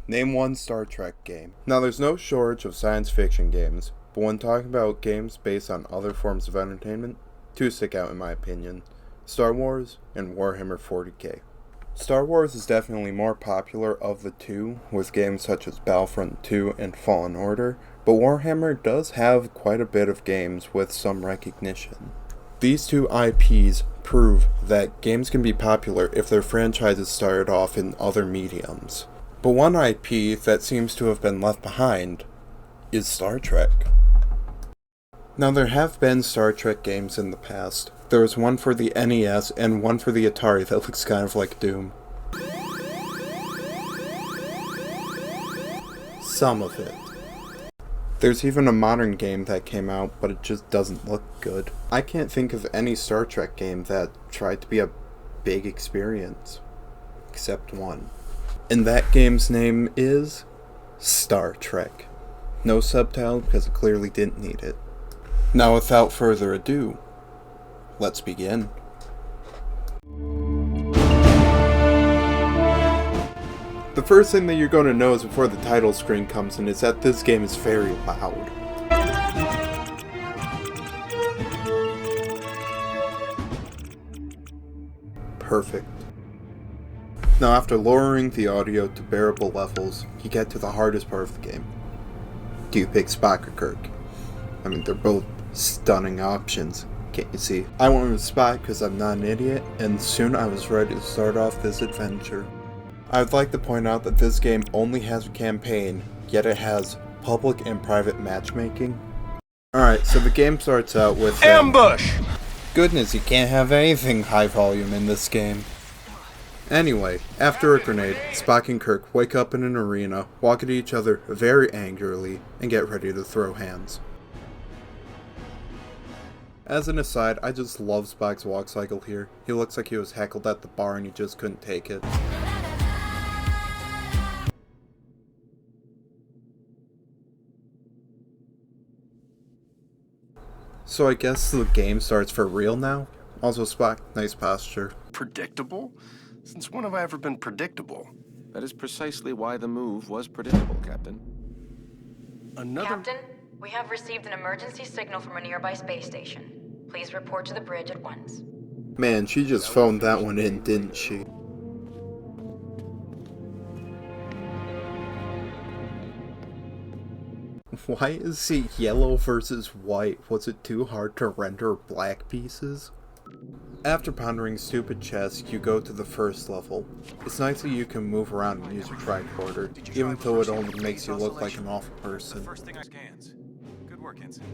Name one Star Trek game. Now, there's no shortage of science fiction games, but when talking about games based on other forms of entertainment, two stick out in my opinion: Star Wars and Warhammer 40k. Star Wars is definitely more popular of the two, with games such as Battlefront 2 and Fallen Order, but Warhammer does have quite a bit of games with some recognition. These two IPs prove that games can be popular if their franchises started off in other mediums. But one IP that seems to have been left behind is Star Trek. Now, there have been Star Trek games in the past. There was one for the NES and one for the Atari that looks kind of like Doom. Some of it. There's even a modern game that came out, but it just doesn't look good. I can't think of any Star Trek game that tried to be a big experience. Except one. And that game's name is Star Trek. No subtitle because it clearly didn't need it. Now, without further ado, let's begin. The first thing that you're going to notice before the title screen comes in is that this game is very loud. Perfect. Now, after lowering the audio to bearable levels, you get to the hardest part of the game. Do you pick Spock or Kirk? I mean, they're both stunning options, can't you see? I went with Spock because I'm not an idiot, and soon I was ready to start off this adventure. I would like to point out that this game only has a campaign, yet it has public and private matchmaking. Alright, so the game starts out with ambush! Goodness, you can't have anything high volume in this game. Anyway, after a grenade, Spock and Kirk wake up in an arena, walk at each other very angrily, and get ready to throw hands. As an aside, I just love Spock's walk cycle here. He looks like he was heckled at the bar and he just couldn't take it. So I guess the game starts for real now? Also, Spock, nice posture. Predictable? Since when have I ever been predictable? That is precisely why the move was predictable, Captain. Captain, we have received an emergency signal from a nearby space station. Please report to the bridge at once. Man, she just phoned that one in, didn't she? Why is it yellow versus white? Was it too hard to render black pieces? After pondering stupid chess, you go to the first level. It's nice that you can move around and use your tricorder, even though it only makes you look like an awful person. Good work, Ensign.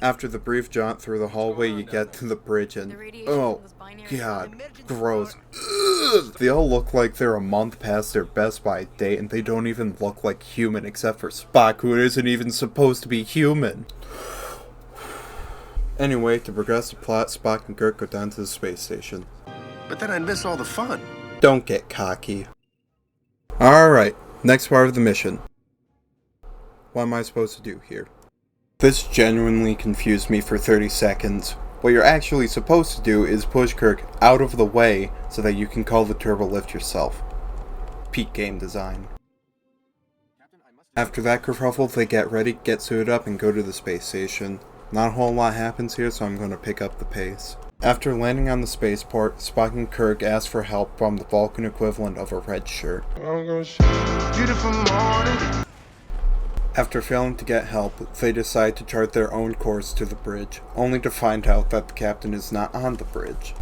After the brief jaunt through the hallway, you get to the bridge and, oh god, gross. Ugh. They all look like they're a month past their Best By date, and they don't even look like human except for Spock, who isn't even supposed to be human. Anyway, to progress the plot, Spock and Kirk go down to the space station. But then I'd miss all the fun. Don't get cocky. Alright, next part of the mission. What am I supposed to do here? This genuinely confused me for 30 seconds. What you're actually supposed to do is push Kirk out of the way so that you can call the turbo lift yourself. Peak game design. After that kerfuffle, they get ready, get suited up, and go to the space station. Not a whole lot happens here, so I'm going to pick up the pace. After landing on the spaceport, Spock and Kirk ask for help from the Vulcan equivalent of a red shirt. Beautiful morning. After failing to get help, they decide to chart their own course to the bridge, only to find out that the captain is not on the bridge.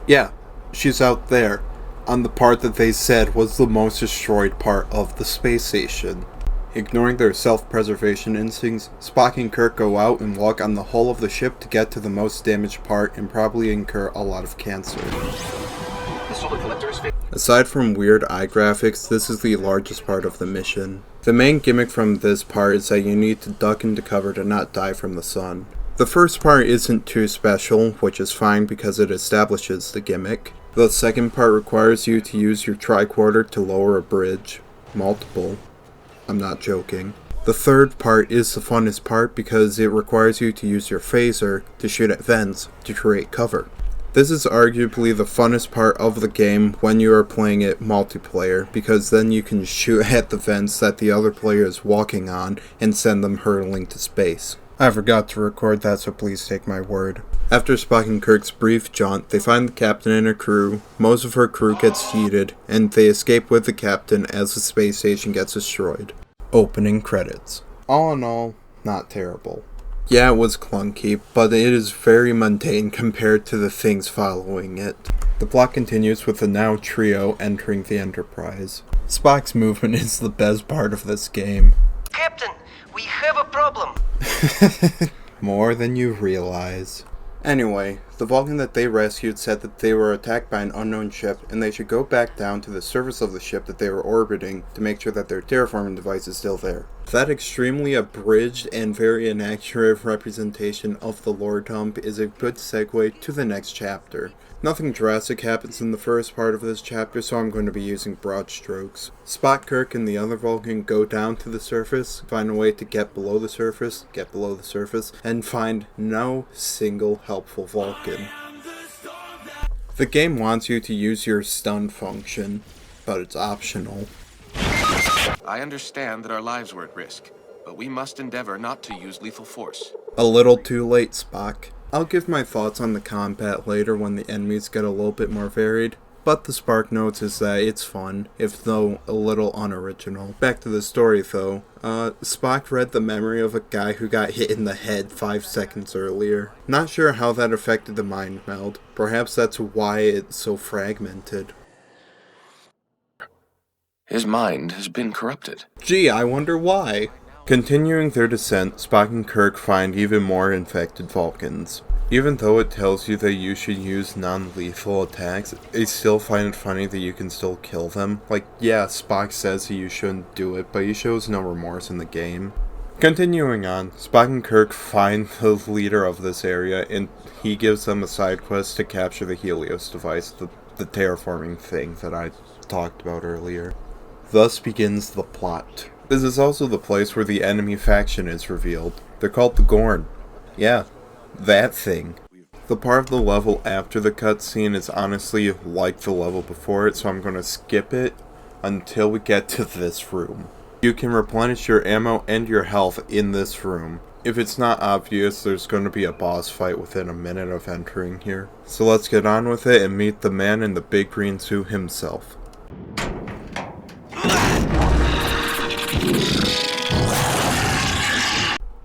Yeah, she's out there, on the part that they said was the most destroyed part of the space station. Ignoring their self-preservation instincts, Spock and Kirk go out and walk on the hull of the ship to get to the most damaged part and probably incur a lot of cancer. Aside from weird eye graphics, this is the largest part of the mission. The main gimmick from this part is that you need to duck into cover to not die from the sun. The first part isn't too special, which is fine because it establishes the gimmick. The second part requires you to use your tricorder to lower a bridge. Multiple. I'm not joking. The third part is the funnest part because it requires you to use your phaser to shoot at vents to create cover. This is arguably the funnest part of the game when you are playing it multiplayer, because then you can shoot at the vents that the other player is walking on and send them hurtling to space. I forgot to record that, so please take my word. After Spock and Kirk's brief jaunt, they find the captain and her crew. Most of her crew gets heated, and they escape with the captain as the space station gets destroyed. Opening credits. All in all, not terrible. Yeah, it was clunky, but it is very mundane compared to the things following it. The plot continues with the now trio entering the Enterprise. Spock's movement is the best part of this game. Captain, we have a problem. More than you realize. Anyway, the Vulcan that they rescued said that they were attacked by an unknown ship, and they should go back down to the surface of the ship that they were orbiting to make sure that their terraforming device is still there. That extremely abridged and very inaccurate representation of the lore dump is a good segue to the next chapter. Nothing drastic happens in the first part of this chapter, so I'm going to be using broad strokes. Spock, Kirk, and the other Vulcan go down to the surface, find a way to get below the surface, and find no single helpful Vulcan. The game wants you to use your stun function, but it's optional. I understand that our lives were at risk, but we must endeavor not to use lethal force. A little too late, Spock. I'll give my thoughts on the combat later when the enemies get a little bit more varied, but the spark notes is that it's fun, if though a little unoriginal. Back to the story though, Spock read the memory of a guy who got hit in the head 5 seconds earlier. Not sure how that affected the mind meld. Perhaps that's why it's so fragmented. His mind has been corrupted. Gee, I wonder why. Continuing their descent, Spock and Kirk find even more infected Vulcans. Even though it tells you that you should use non-lethal attacks, I still find it funny that you can still kill them. Like, yeah, Spock says that you shouldn't do it, but he shows no remorse in the game. Continuing on, Spock and Kirk find the leader of this area, and he gives them a side quest to capture the Helios device, the terraforming thing that I talked about earlier. Thus begins the plot. This is also the place where the enemy faction is revealed. They're called the Gorn. Yeah, that thing. The part of the level after the cutscene is honestly like the level before it, so I'm going to skip it until we get to this room. You can replenish your ammo and your health in this room. If it's not obvious, there's going to be a boss fight within a minute of entering here. So let's get on with it and meet the man in the big green suit himself.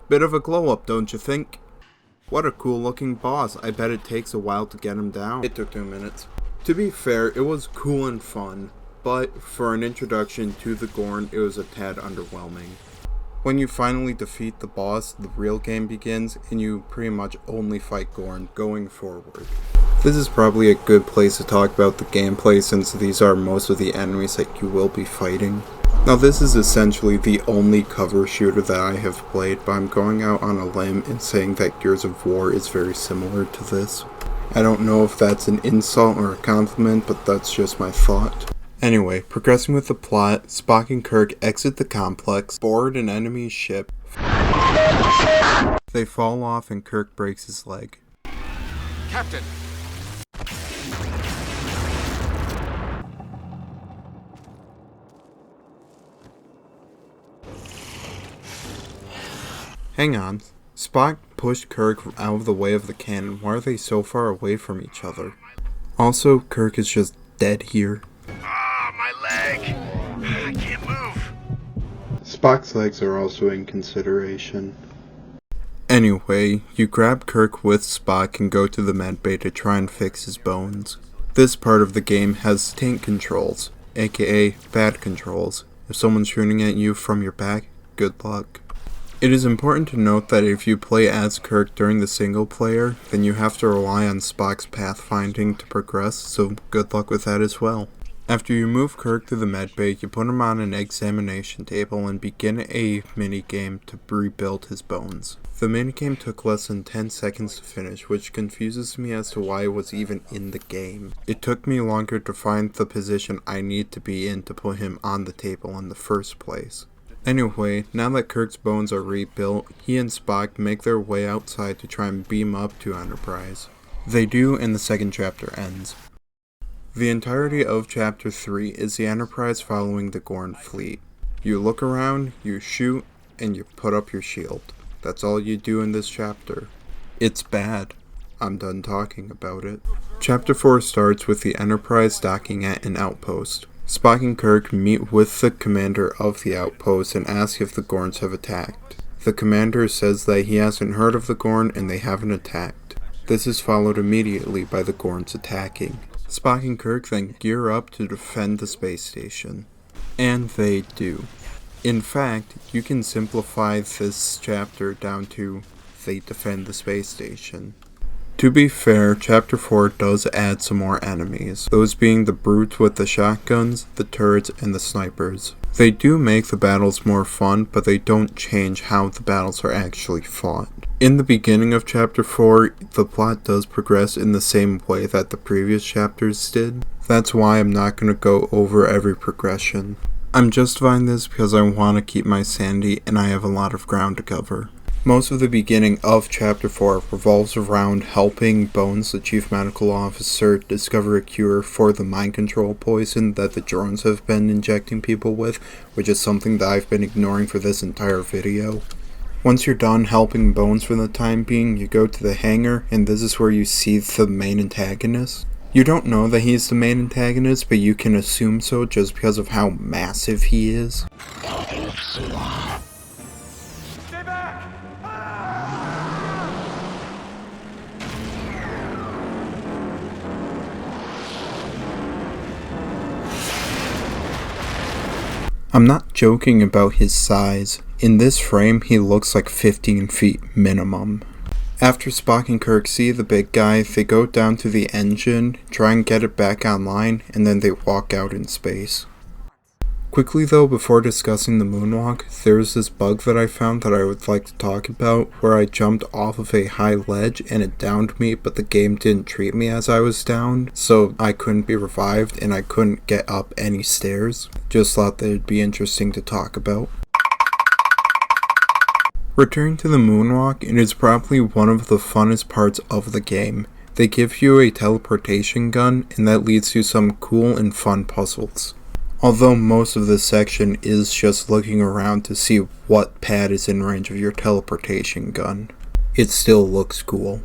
Bit of a glow up, don't you think? What a cool looking boss. I bet it takes a while to get him down. It took 2 minutes. To be fair, it was cool and fun, but for an introduction to the Gorn, it was a tad underwhelming. When you finally defeat the boss, the real game begins, and you pretty much only fight Gorn going forward. This is probably a good place to talk about the gameplay, since these are most of the enemies that you will be fighting. Now this is essentially the only cover shooter that I have played, but I'm going out on a limb and saying that Gears of War is very similar to this. I don't know if that's an insult or a compliment, but that's just my thought. Anyway, progressing with the plot, Spock and Kirk exit the complex, board an enemy ship. They fall off and Kirk breaks his leg. Captain! Hang on. Spock pushed Kirk out of the way of the cannon. Why are they so far away from each other? Also, Kirk is just dead here. Ah, my leg! I can't move. Spock's legs are also in consideration. Anyway, you grab Kirk with Spock and go to the medbay to try and fix his bones. This part of the game has tank controls, aka bad controls. If someone's shooting at you from your back, good luck. It is important to note that if you play as Kirk during the single player, then you have to rely on Spock's pathfinding to progress, so good luck with that as well. After you move Kirk to the medbay, you put him on an examination table and begin a minigame to rebuild his bones. The minigame took less than 10 seconds to finish, which confuses me as to why it was even in the game. It took me longer to find the position I need to be in to put him on the table in the first place. Anyway, now that Kirk's bones are rebuilt, he and Spock make their way outside to try and beam up to Enterprise. They do, and the second chapter ends. The entirety of Chapter 3 is the Enterprise following the Gorn fleet. You look around, you shoot, and you put up your shield. That's all you do in this chapter. It's bad. I'm done talking about it. Chapter 4 starts with the Enterprise docking at an outpost. Spock and Kirk meet with the commander of the outpost and ask if the Gorns have attacked. The commander says that he hasn't heard of the Gorn and they haven't attacked. This is followed immediately by the Gorns attacking. Spock and Kirk then gear up to defend the space station. And they do. In fact, you can simplify this chapter down to they defend the space station. To be fair, Chapter 4 does add some more enemies, those being the brutes with the shotguns, the turrets, and the snipers. They do make the battles more fun, but they don't change how the battles are actually fought. In the beginning of Chapter 4, the plot does progress in the same way that the previous chapters did. That's why I'm not going to go over every progression. I'm justifying this because I want to keep my sanity and I have a lot of ground to cover. Most of the beginning of Chapter 4 revolves around helping Bones, the Chief Medical Officer, discover a cure for the mind control poison that the drones have been injecting people with, which is something that I've been ignoring for this entire video. Once you're done helping Bones for the time being, you go to the hangar, and this is where you see the main antagonist. You don't know that he's the main antagonist, but you can assume so just because of how massive he is. Stay back! I'm not joking about his size. In this frame, he looks like 15 feet minimum. After Spock and Kirk see the big guy, they go down to the engine, try and get it back online, and then they walk out in space. Quickly though, before discussing the moonwalk, there's this bug that I found that I would like to talk about, where I jumped off of a high ledge and it downed me, but the game didn't treat me as I was downed, so I couldn't be revived and I couldn't get up any stairs. Just thought that it'd be interesting to talk about. Returning to the moonwalk, it is probably one of the funnest parts of the game. They give you a teleportation gun, and that leads to some cool and fun puzzles. Although most of this section is just looking around to see what pad is in range of your teleportation gun, it still looks cool.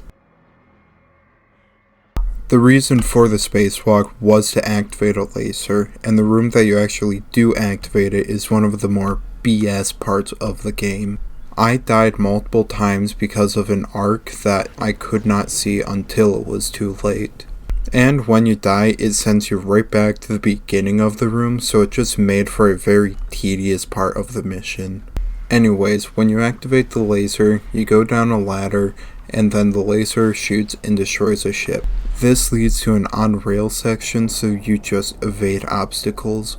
The reason for the spacewalk was to activate a laser, and the room that you actually do activate it is one of the more BS parts of the game. I died multiple times because of an arc that I could not see until it was too late. And when you die, it sends you right back to the beginning of the room, so it just made for a very tedious part of the mission. Anyways, when you activate the laser, you go down a ladder, and then the laser shoots and destroys a ship. This leads to an on-rail section, so you just evade obstacles.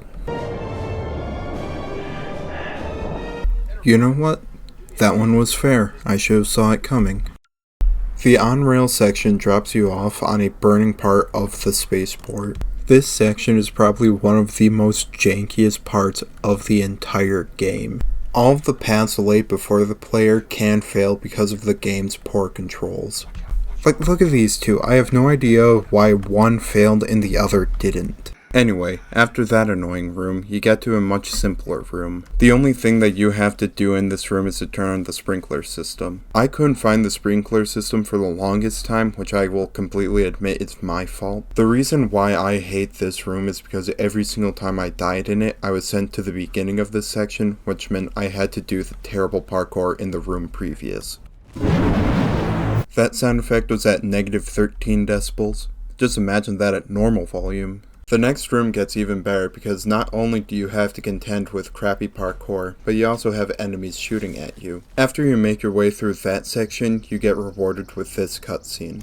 You know what? That one was fair. I should have saw it coming. The on-rail section drops you off on a burning part of the spaceport. This section is probably one of the most jankiest parts of the entire game. All of the paths laid before the player can fail because of the game's poor controls. Like, look at these two. I have no idea why one failed and the other didn't. Anyway, after that annoying room, you get to a much simpler room. The only thing that you have to do in this room is to turn on the sprinkler system. I couldn't find the sprinkler system for the longest time, which I will completely admit is my fault. The reason why I hate this room is because every single time I died in it, I was sent to the beginning of this section, which meant I had to do the terrible parkour in the room previous. That sound effect was at negative 13 decibels. Just imagine that at normal volume. The next room gets even better because not only do you have to contend with crappy parkour, but you also have enemies shooting at you. After you make your way through that section, you get rewarded with this cutscene.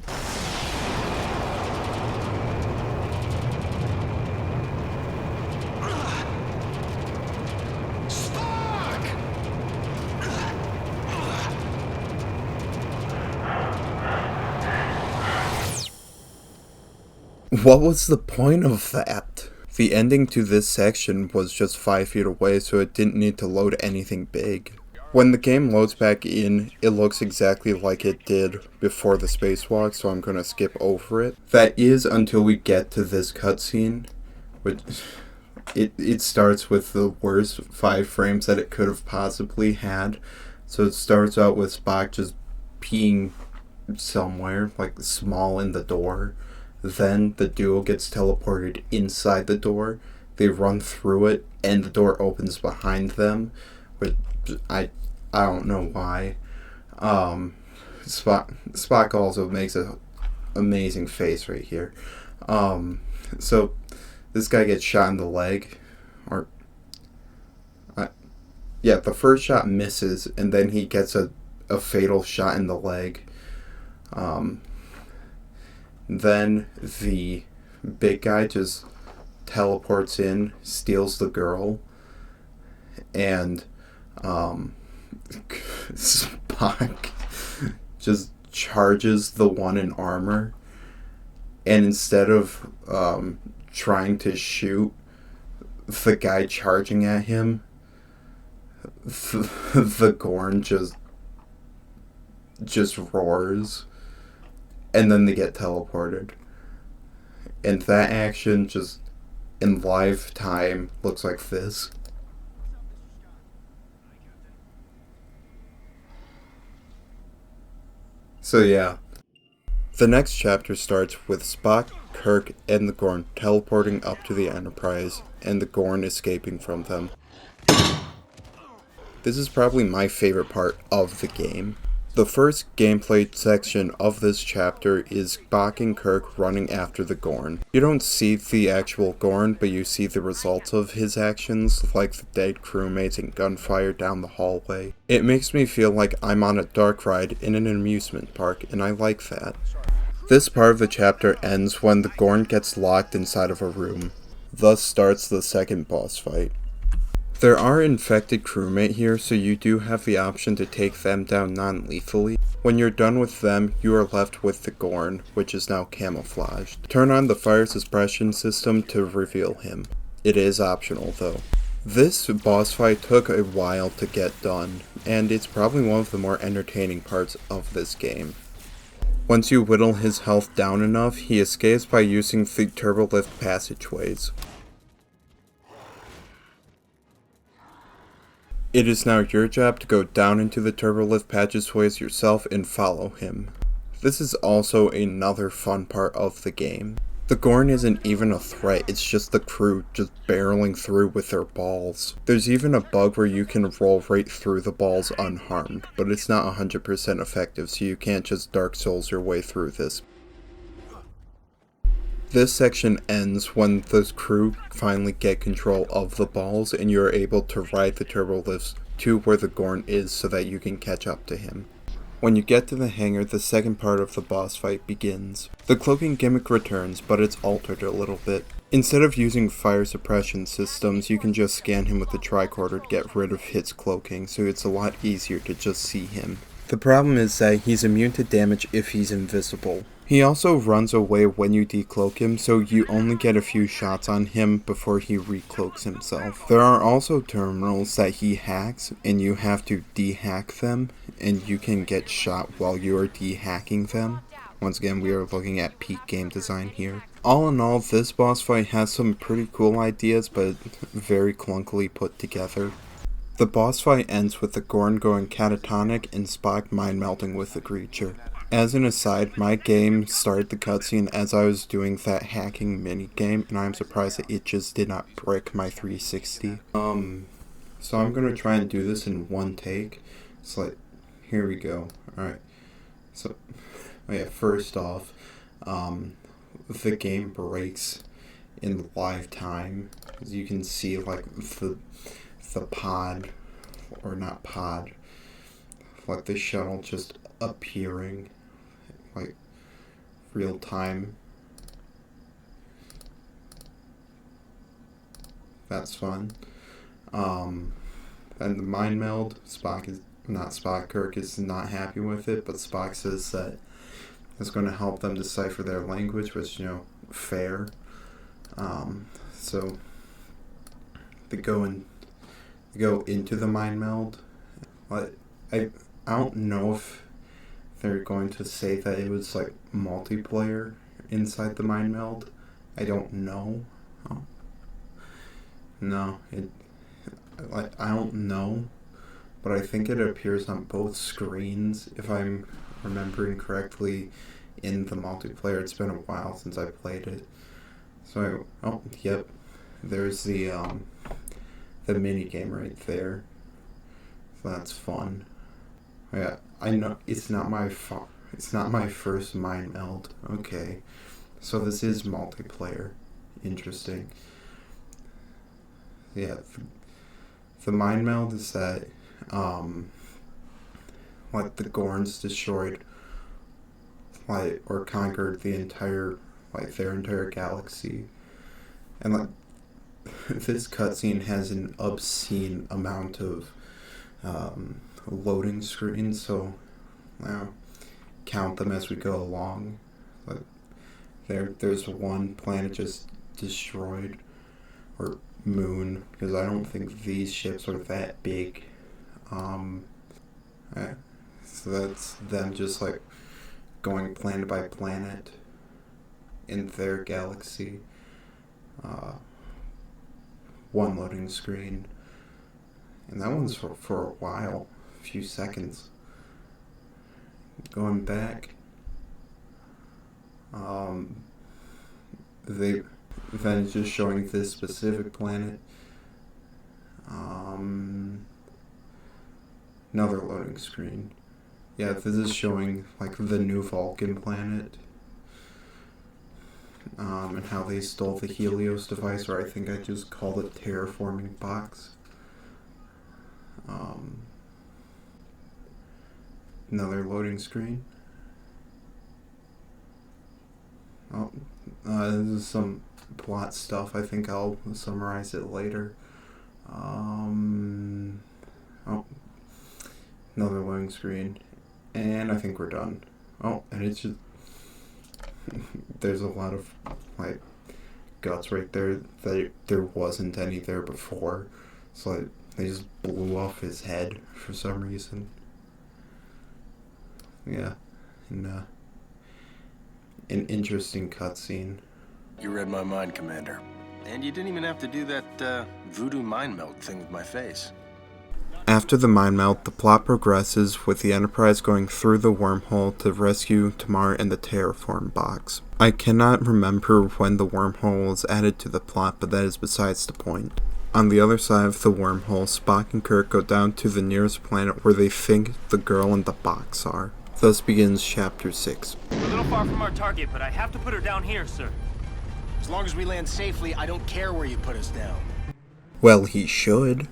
What was the point of that? The ending to this section was just 5 feet away, so it didn't need to load anything big. When the game loads back in, it looks exactly like it did before the spacewalk, so I'm going to skip over it. That is until we get to this cutscene, which it starts with the worst 5 frames that it could have possibly had. So it starts out with Spock just peeing somewhere, like small in the door. Then the duo gets teleported inside the door. They run through it, and the door opens behind them. But I don't know why. Spock also makes an amazing face right here. So this guy gets shot in the leg, the first shot misses, and then he gets a fatal shot in the leg. Then the big guy just teleports in, steals the girl, and Spock just charges the one in armor, and instead of trying to shoot the guy charging at him, the Gorn just roars, and then they get teleported. And that action just in live time looks like this. So yeah. The next chapter starts with Spock, Kirk, and the Gorn teleporting up to the Enterprise, and the Gorn escaping from them. This is probably my favorite part of the game. The first gameplay section of this chapter is Spock and Kirk running after the Gorn. You don't see the actual Gorn, but you see the results of his actions, like the dead crewmates and gunfire down the hallway. It makes me feel like I'm on a dark ride in an amusement park, and I like that. This part of the chapter ends when the Gorn gets locked inside of a room. Thus starts the second boss fight. There are infected crewmate here, so you do have the option to take them down non-lethally. When you're done with them, you are left with the Gorn, which is now camouflaged. Turn on the fire suppression system to reveal him. It is optional though. This boss fight took a while to get done, and it's probably one of the more entertaining parts of this game. Once you whittle his health down enough, he escapes by using the turbolift passageways. It is now your job to go down into the turbolift passageways yourself and follow him. This is also another fun part of the game. The Gorn isn't even a threat, it's just the crew just barreling through with their balls. There's even a bug where you can roll right through the balls unharmed, but it's not 100% effective, so you can't just Dark Souls your way through this. This section ends when the crew finally get control of the balls and you're able to ride the turbolifts to where the Gorn is so that you can catch up to him. When you get to the hangar, the second part of the boss fight begins. The cloaking gimmick returns, but it's altered a little bit. Instead of using fire suppression systems, you can just scan him with the tricorder to get rid of his cloaking, so it's a lot easier to just see him. The problem is that he's immune to damage if he's invisible. He also runs away when you decloak him, so you only get a few shots on him before he recloaks himself. There are also terminals that he hacks, and you have to dehack them, and you can get shot while you are dehacking them. Once again, we are looking at peak game design here. All in all, this boss fight has some pretty cool ideas, but very clunkily put together. The boss fight ends with the Gorn going catatonic and Spock mind-melting with the creature. As an aside, my game started the cutscene as I was doing that hacking minigame, and I'm surprised that it just did not brick my 360. So I'm gonna try and do this in one take. It's like, here we go. Alright. So, first off, the game breaks in live time. As you can see, like, the pod, or not pod, like the shuttle just appearing, like, real time. That's fun. And the mind meld, Kirk is not happy with it, but Spock says that it's going to help them decipher their language, which, fair. So they go into the mind meld, Like, I don't know if they're going to say that it was like multiplayer inside the mind meld. I don't know. Oh. No, I don't know, but I think it appears on both screens, if I'm remembering correctly, in the multiplayer. It's been a while since I played it. So, yep, there's the mini game right there. So that's fun. Yeah, I know it's not my first mind meld. Okay, so this is multiplayer. Interesting. Yeah, the mind meld is that, like, the Gorns destroyed, like, or conquered the entire, like, their entire galaxy. And, like, this cutscene has an obscene amount of, loading screens, so, count them as we go along. Like, there's one planet just destroyed, or moon, because I don't think these ships are that big. So that's them just like going planet by planet in their galaxy. One loading screen, and that one's for a while, a few seconds. Going back, then it's just showing this specific planet. Another loading screen. Yeah, this is showing like the new Vulcan planet. And how they stole the Helios device, or I think I just called it terraforming box. Another loading screen. This is some plot stuff. I think I'll summarize it later. Another loading screen. And I think we're done. And it's just... there's a lot of, like, guts right there that there wasn't any there before. So, like, they just blew off his head for some reason. Yeah. And, an interesting cutscene. You read my mind, Commander. And you didn't even have to do that, voodoo mind meld thing with my face. After the mind melt, the plot progresses with the Enterprise going through the wormhole to rescue Tamar and the terraform box. I cannot remember when the wormhole was added to the plot, but that is besides the point. On the other side of the wormhole, Spock and Kirk go down to the nearest planet where they think the girl in the box are. Thus begins Chapter 6. We're a little far from our target, but I have to put her down here, sir. As long as we land safely, I don't care where you put us down. Well, he should.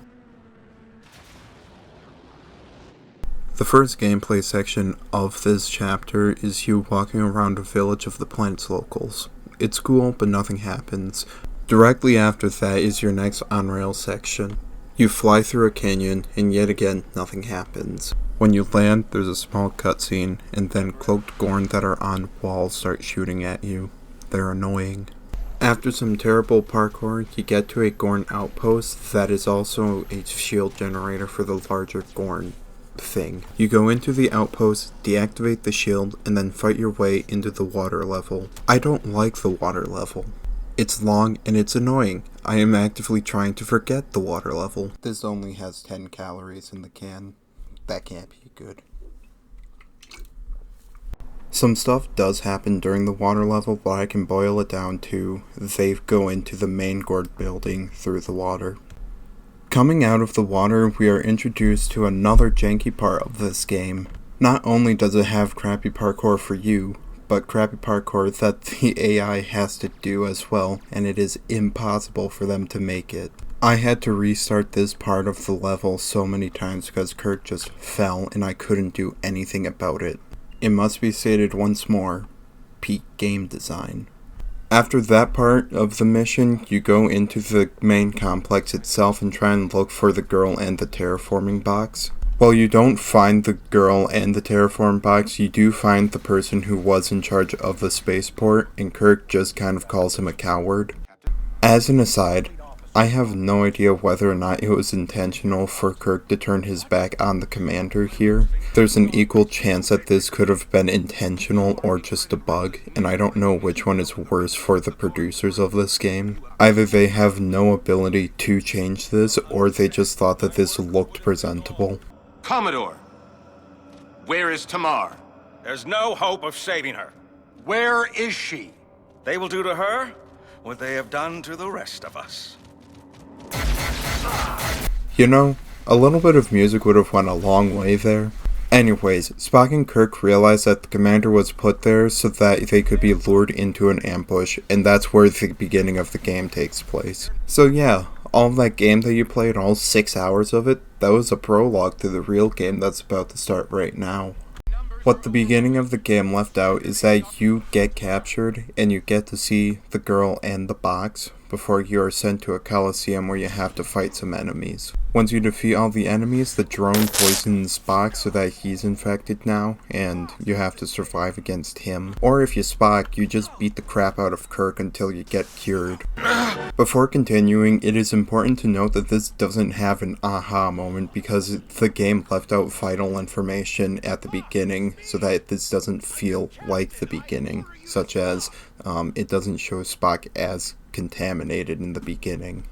The first gameplay section of this chapter is you walking around a village of the planet's locals. It's cool, but nothing happens. Directly after that is your next on-rail section. You fly through a canyon, and yet again, nothing happens. When you land, there's a small cutscene, and then cloaked Gorn that are on walls start shooting at you. They're annoying. After some terrible parkour, you get to a Gorn outpost that is also a shield generator for the larger Gorn thing. You go into the outpost, deactivate the shield, and then fight your way into the water level. I don't like the water level. It's long and it's annoying. I am actively trying to forget the water level. This only has 10 calories in the can. That can't be good. Some stuff does happen during the water level, but I can boil it down to they go into the main Gorn building through the water. Coming out of the water, we are introduced to another janky part of this game. Not only does it have crappy parkour for you, but crappy parkour that the AI has to do as well, and it is impossible for them to make it. I had to restart this part of the level so many times because Kirk just fell and I couldn't do anything about it. It must be stated once more, peak game design. After that part of the mission, you go into the main complex itself and try and look for the girl and the terraforming box. While you don't find the girl and the terraform box, you do find the person who was in charge of the spaceport, and Kirk just kind of calls him a coward. As an aside, I have no idea whether or not it was intentional for Kirk to turn his back on the commander here. There's an equal chance that this could have been intentional or just a bug, and I don't know which one is worse for the producers of this game. Either they have no ability to change this, or they just thought that this looked presentable. Commodore, where is Tamar? There's no hope of saving her. Where is she? They will do to her what they have done to the rest of us. You know, a little bit of music would have went a long way there. Anyways, Spock and Kirk realized that the commander was put there so that they could be lured into an ambush, and that's where the beginning of the game takes place. So yeah, all that game that you played, all 6 hours of it, that was a prologue to the real game that's about to start right now. What the beginning of the game left out is that you get captured and you get to see the girl and the box before you are sent to a coliseum where you have to fight some enemies. Once you defeat all the enemies, the drone poisons Spock so that he's infected now, and you have to survive against him. Or if you're Spock, you just beat the crap out of Kirk until you get cured. Before continuing, it is important to note that this doesn't have an aha moment because the game left out vital information at the beginning so that this doesn't feel like the beginning, such as it doesn't show Spock as contaminated in the beginning.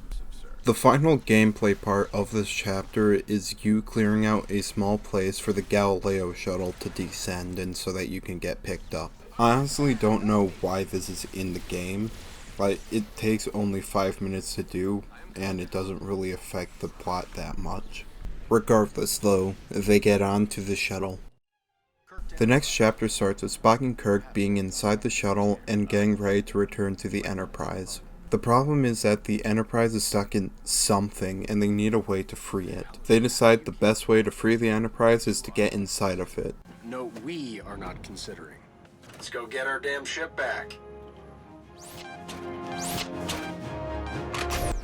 The final gameplay part of this chapter is you clearing out a small place for the Galileo shuttle to descend in so that you can get picked up. I honestly don't know why this is in the game, but it takes only 5 minutes to do, and it doesn't really affect the plot that much. Regardless though, they get onto the shuttle. The next chapter starts with Spock and Kirk being inside the shuttle and getting ready to return to the Enterprise. The problem is that the Enterprise is stuck in something and they need a way to free it. They decide the best way to free the Enterprise is to get inside of it. No, we are not considering. Let's go get our damn ship back.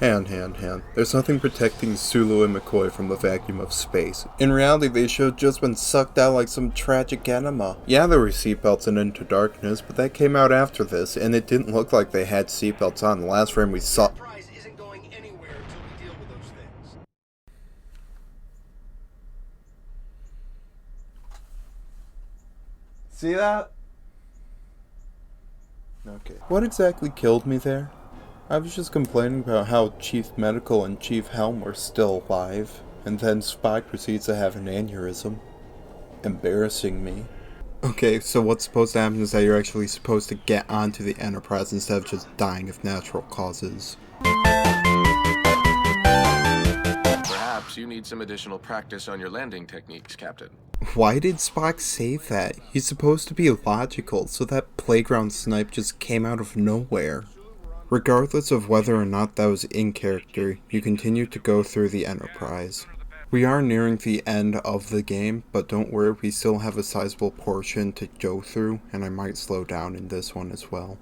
Hand. There's nothing protecting Sulu and McCoy from the vacuum of space. In reality, they should have just been sucked out like some tragic enema. Yeah, there were seatbelts in Into Darkness, but that came out after this, and it didn't look like they had seatbelts on the last frame we saw. Enterprise isn't going anywhere until we deal with those things. See that? Okay. What exactly killed me there? I was just complaining about how Chief Medical and Chief Helm were still alive, and then Spock proceeds to have an aneurysm. Embarrassing me. Okay, so what's supposed to happen is that you're actually supposed to get onto the Enterprise instead of just dying of natural causes. Perhaps you need some additional practice on your landing techniques, Captain. Why did Spock say that? He's supposed to be logical, so that playground snipe just came out of nowhere. Regardless of whether or not that was in character, you continue to go through the Enterprise. We are nearing the end of the game, but don't worry, we still have a sizable portion to go through, and I might slow down in this one as well.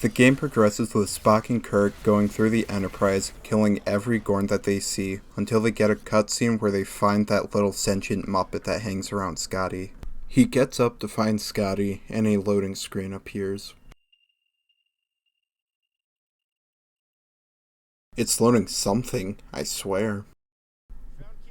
The game progresses with Spock and Kirk going through the Enterprise, killing every Gorn that they see, until they get a cutscene where they find that little sentient Muppet that hangs around Scotty. He gets up to find Scotty, and a loading screen appears. It's loading something, I swear.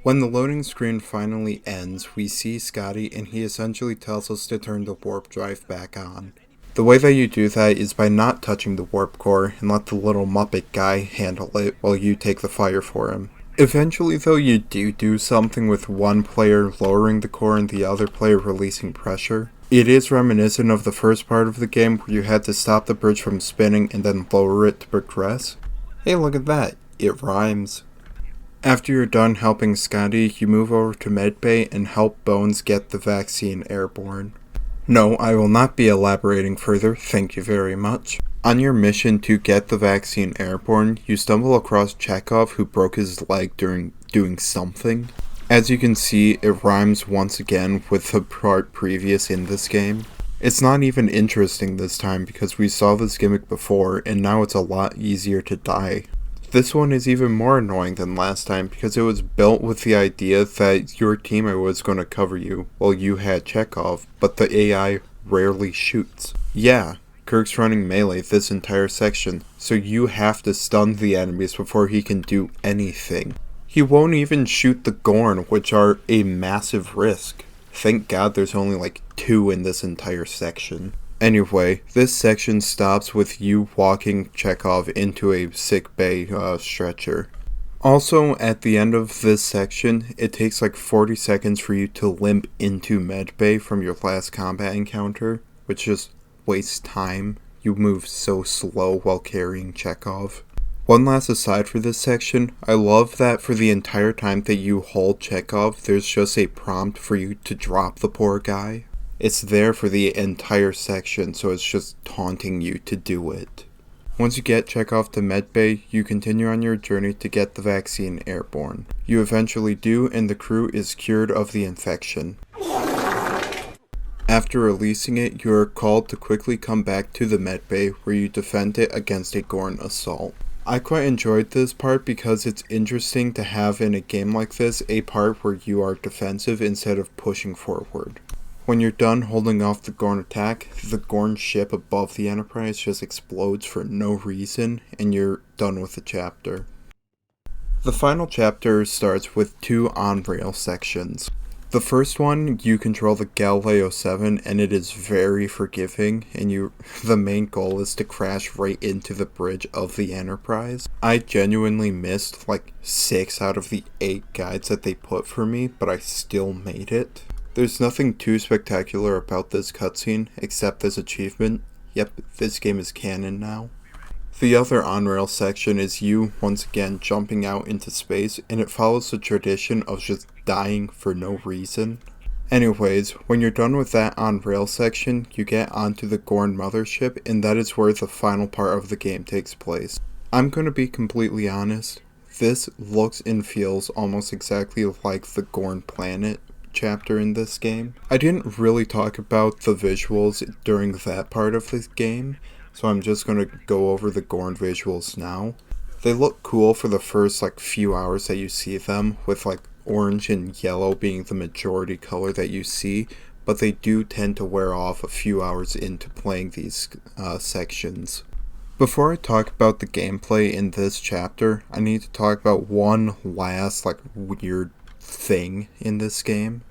When the loading screen finally ends, we see Scotty and he essentially tells us to turn the warp drive back on. The way that you do that is by not touching the warp core and let the little Muppet guy handle it while you take the fire for him. Eventually though, you do something with one player lowering the core and the other player releasing pressure. It is reminiscent of the first part of the game where you had to stop the bridge from spinning and then lower it to progress. Hey, look at that. It rhymes. After you're done helping Scotty, you move over to Medbay and help Bones get the vaccine airborne. No, I will not be elaborating further, thank you very much. On your mission to get the vaccine airborne, you stumble across Chekhov who broke his leg during doing something. As you can see, it rhymes once again with the part previous in this game. It's not even interesting this time because we saw this gimmick before and now it's a lot easier to die. This one is even more annoying than last time because it was built with the idea that your teammate was going to cover you while you had Chekhov, but the AI rarely shoots. Yeah, Kirk's running melee this entire section, so you have to stun the enemies before he can do anything. He won't even shoot the Gorn, which are a massive risk. Thank God there's only like 2 in this entire section. Anyway, this section stops with you walking Chekhov into a sickbay stretcher. Also, at the end of this section, it takes like 40 seconds for you to limp into medbay from your last combat encounter, which just wastes time. You move so slow while carrying Chekhov. One last aside for this section, I love that for the entire time that you hold Chekhov, there's just a prompt for you to drop the poor guy. It's there for the entire section, so it's just taunting you to do it. Once you get Chekhov to medbay, you continue on your journey to get the vaccine airborne. You eventually do, and the crew is cured of the infection. After releasing it, you are called to quickly come back to the medbay where you defend it against a Gorn assault. I quite enjoyed this part because it's interesting to have in a game like this a part where you are defensive instead of pushing forward. When you're done holding off the Gorn attack, the Gorn ship above the Enterprise just explodes for no reason, and you're done with the chapter. The final chapter starts with 2 on-rail sections. The first one, you control the Galileo 7, and it is very forgiving, and the main goal is to crash right into the bridge of the Enterprise. I genuinely missed like 6 out of the 8 guides that they put for me, but I still made it. There's nothing too spectacular about this cutscene, except this achievement. Yep, this game is canon now. The other on-rail section is you, once again, jumping out into space, and it follows the tradition of just dying for no reason. Anyways, when you're done with that on-rail section, you get onto the Gorn mothership, and that is where the final part of the game takes place. I'm going to be completely honest, this looks and feels almost exactly like the Gorn planet chapter in this game. I didn't really talk about the visuals during that part of this game, so I'm just going to go over the Gorn visuals now. They look cool for the first like few hours that you see them, with like orange and yellow being the majority color that you see, but they do tend to wear off a few hours into playing these sections. Before I talk about the gameplay in this chapter, I need to talk about one last like weird thing in this game.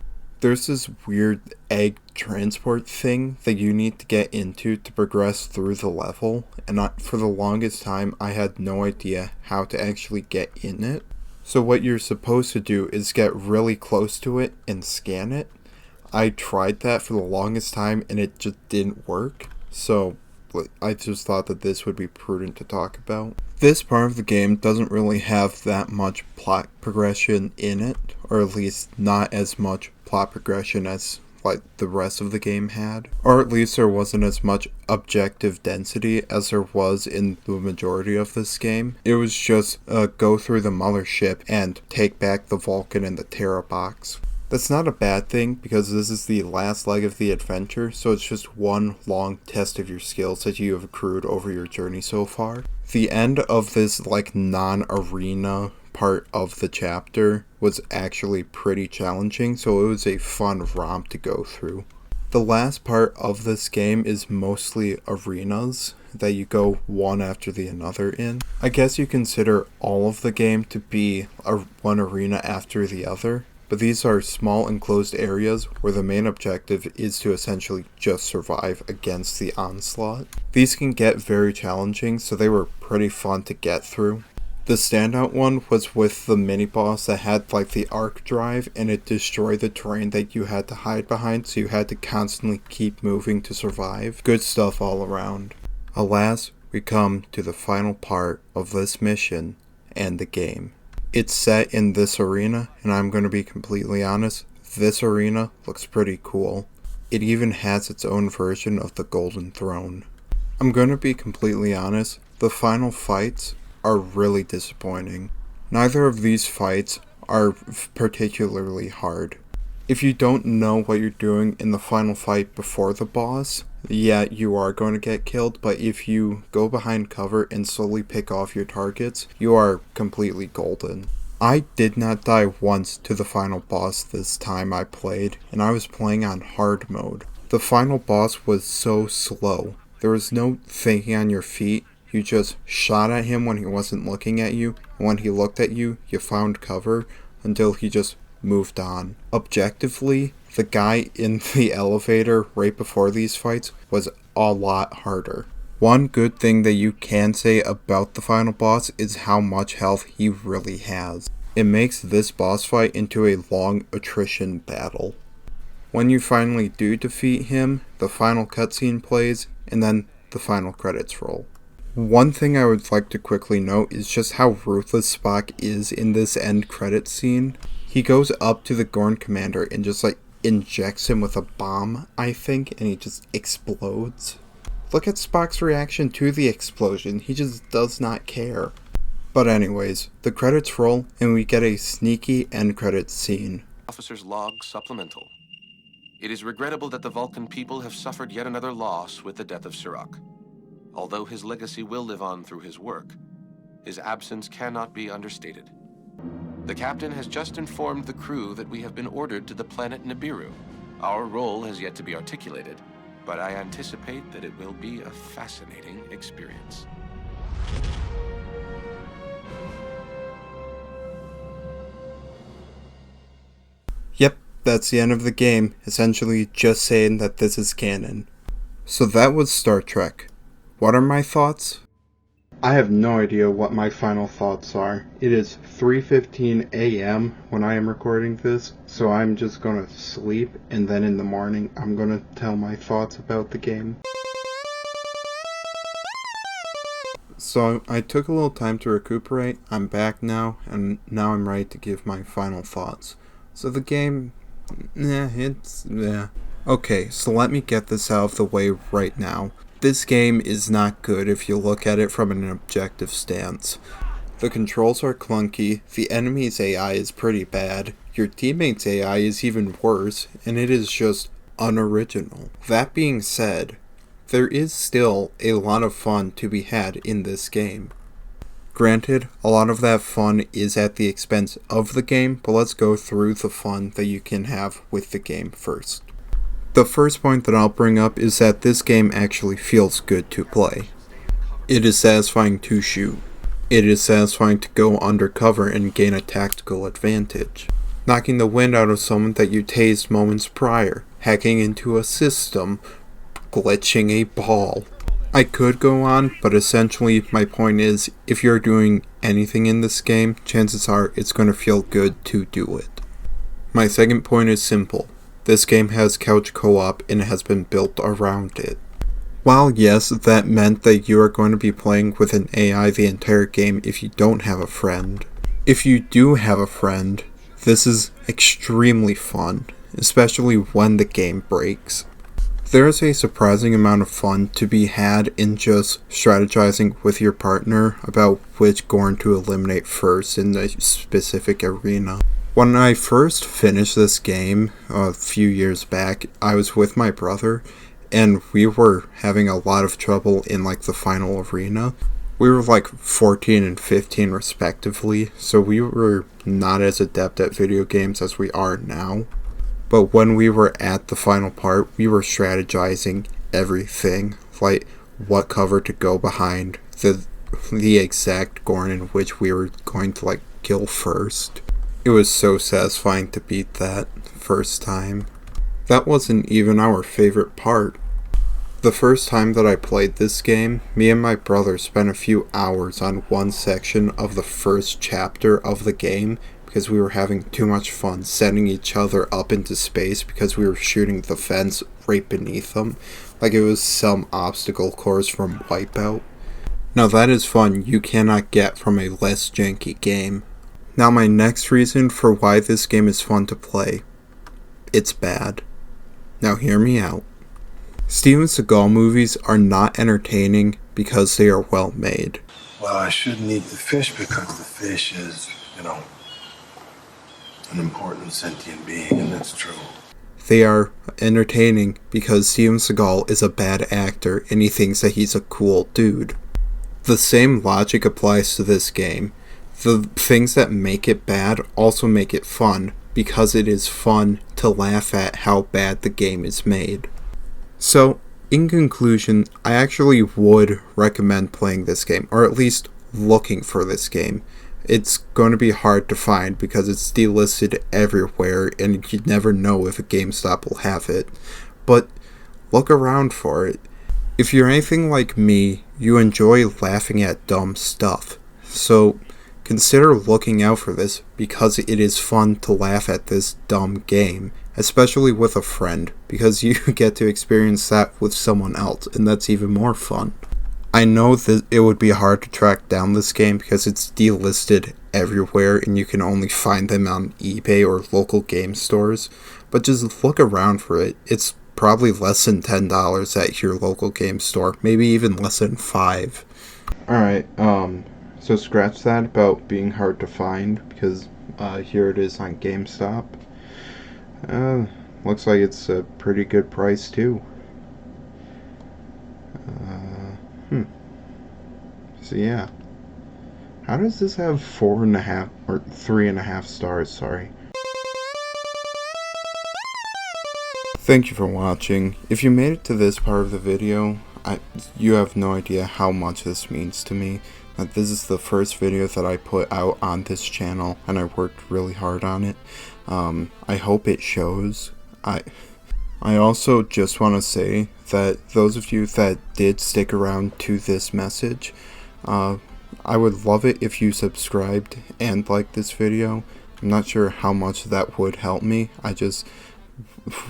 There's this weird egg transport thing that you need to get into to progress through the level, and for the longest time I had no idea how to actually get in it. So what you're supposed to do is get really close to it and scan it. I tried that for the longest time and it just didn't work, so I just thought that this would be prudent to talk about. This part of the game doesn't really have that much plot progression in it, or at least not as much plot progression as like the rest of the game had. Or at least there wasn't as much objective density as there was in the majority of this game. It was just go through the mothership and take back the Vulcan and the Terra box. That's not a bad thing, because this is the last leg of the adventure, so it's just one long test of your skills that you have accrued over your journey so far. The end of this like non-arena part of the chapter was actually pretty challenging, so it was a fun romp to go through. The last part of this game is mostly arenas that you go one after the another in. I guess you consider all of the game to be one arena after the other, but these are small enclosed areas where the main objective is to essentially just survive against the onslaught. These can get very challenging, so they were pretty fun to get through. The standout one was with the mini-boss that had like the arc drive, and it destroyed the terrain that you had to hide behind, so you had to constantly keep moving to survive. Good stuff all around. Alas, we come to the final part of this mission and the game. It's set in this arena, and I'm going to be completely honest, this arena looks pretty cool. It even has its own version of the Golden Throne. I'm going to be completely honest, the final fights are really disappointing. Neither of these fights are particularly hard. If you don't know what you're doing in the final fight before the boss, yeah, you are going to get killed, but if you go behind cover and slowly pick off your targets, you are completely golden. I did not die once to the final boss this time I played, and I was playing on hard mode. The final boss was so slow There was no thinking on your feet. You just shot at him when he wasn't looking at you, and when he looked at you, you found cover until he just moved on. Objectively, the guy in the elevator right before these fights was a lot harder. One good thing that you can say about the final boss is how much health he really has. It makes this boss fight into a long attrition battle. When you finally do defeat him, the final cutscene plays, and then the final credits roll. One thing I would like to quickly note is just how ruthless Spock is in this end credits scene. He goes up to the Gorn commander and just injects him with a bomb, I think, and he just explodes. Look at Spock's reaction to the explosion. He just does not care. But anyways, the credits roll and we get a sneaky end credits scene. Officer's log supplemental. It is regrettable that the Vulcan people have suffered yet another loss with the death of Sirach. Although his legacy will live on through his work, his absence cannot be understated. The captain has just informed the crew that we have been ordered to the planet Nibiru. Our role has yet to be articulated, but I anticipate that it will be a fascinating experience. Yep, that's the end of the game, essentially just saying that this is canon. So that was Star Trek. What are my thoughts? I have no idea what my final thoughts are. It is 3:15 a.m. when I am recording this, so I'm just gonna sleep, and then in the morning I'm gonna tell my thoughts about the game. So I took a little time to recuperate, I'm back now, and now I'm ready to give my final thoughts. So the game, Okay, so let me get this out of the way right now. This game is not good if you look at it from an objective stance. The controls are clunky, the enemy's AI is pretty bad, your teammate's AI is even worse, and it is just unoriginal. That being said, there is still a lot of fun to be had in this game. Granted, a lot of that fun is at the expense of the game, but let's go through the fun that you can have with the game first. The first point that I'll bring up is that this game actually feels good to play. It is satisfying to shoot. It is satisfying to go undercover and gain a tactical advantage. Knocking the wind out of someone that you tased moments prior, hacking into a system, glitching a ball. I could go on, but essentially my point is, if you're doing anything in this game, chances are it's going to feel good to do it. My second point is simple. This game has couch co-op and it has been built around it. While yes, that meant that you are going to be playing with an AI the entire game if you don't have a friend. If you do have a friend, this is extremely fun, especially when the game breaks. There is a surprising amount of fun to be had in just strategizing with your partner about which Gorn to eliminate first in the specific arena. When I first finished this game a few years back, I was with my brother, and we were having a lot of trouble in the final arena. We were 14 and 15 respectively, so we were not as adept at video games as we are now. But when we were at the final part, we were strategizing everything, like what cover to go behind, the exact Gorn in which we were going to kill first. It was so satisfying to beat that first time. That wasn't even our favorite part. The first time that I played this game, me and my brother spent a few hours on one section of the first chapter of the game because we were having too much fun setting each other up into space because we were shooting the fence right beneath them, like it was some obstacle course from Wipeout. Now that is fun you cannot get from a less janky game. Now my next reason for why this game is fun to play. It's bad. Now hear me out. Steven Seagal movies are not entertaining because they are well made. Well, I shouldn't eat the fish because the fish is, an important sentient being, and that's true. They are entertaining because Steven Seagal is a bad actor and he thinks that he's a cool dude. The same logic applies to this game. The things that make it bad also make it fun, because it is fun to laugh at how bad the game is made. So, In conclusion, I actually would recommend playing this game, or at least looking for this game. It's going to be hard to find because it's delisted everywhere and you never know if a GameStop will have it. But look around for it. If you're anything like me, you enjoy laughing at dumb stuff. So consider looking out for this because it is fun to laugh at this dumb game, especially with a friend, because you get to experience that with someone else, and that's even more fun. I know that it would be hard to track down this game because it's delisted everywhere and you can only find them on eBay or local game stores, but just look around for it. It's probably less than $10 at your local game store, maybe even less than $5. Alright, so scratch that about being hard to find, because here it is on GameStop. Looks like it's a pretty good price too. So yeah. How does this have 4.5 or 3.5 stars, sorry. Thank you for watching. If you made it to this part of the video, you have no idea how much this means to me. That this is the first video that I put out on this channel, and I worked really hard on it. I hope it shows. I also just want to say that those of you that did stick around to this message, I would love it if you subscribed and liked this video. I'm not sure how much that would help me. I just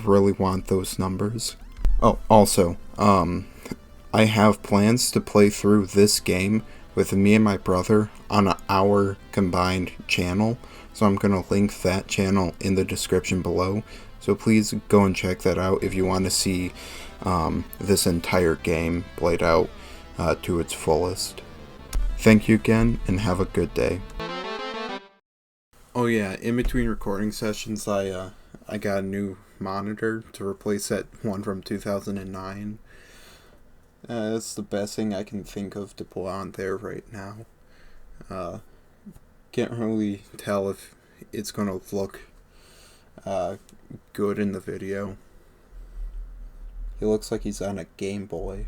really want those numbers. Oh, also, I have plans to play through this game with me and my brother on our combined channel, so I'm going to link that channel in the description below. So please go and check that out if you want to see this entire game played out to its fullest. Thank you again, and have a good day. Oh yeah, in between recording sessions, I got a new monitor to replace that one from 2009. That's the best thing I can think of to put on there right now. Can't really tell if it's gonna look good in the video. He looks like he's on a Game Boy.